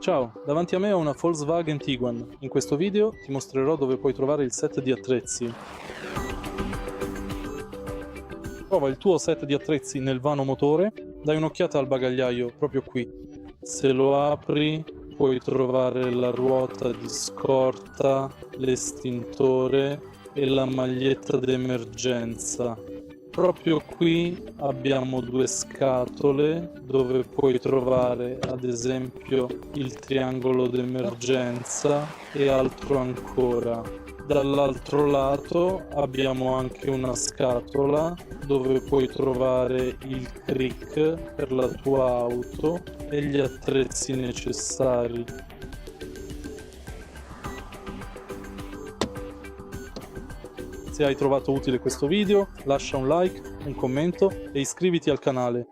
Ciao, davanti a me ho una Volkswagen Tiguan. In questo video ti mostrerò dove puoi trovare il set di attrezzi. Trova il tuo set di attrezzi nel vano motore, dai un'occhiata al bagagliaio proprio qui. Se lo apri puoi trovare la ruota di scorta, l'estintore e la maglietta d'emergenza. Proprio qui abbiamo due scatole dove puoi trovare ad esempio il triangolo d'emergenza e altro ancora. Dall'altro lato abbiamo anche una scatola dove puoi trovare il crick per la tua auto e gli attrezzi necessari. Se hai trovato utile questo video, lascia un like, un commento e iscriviti al canale.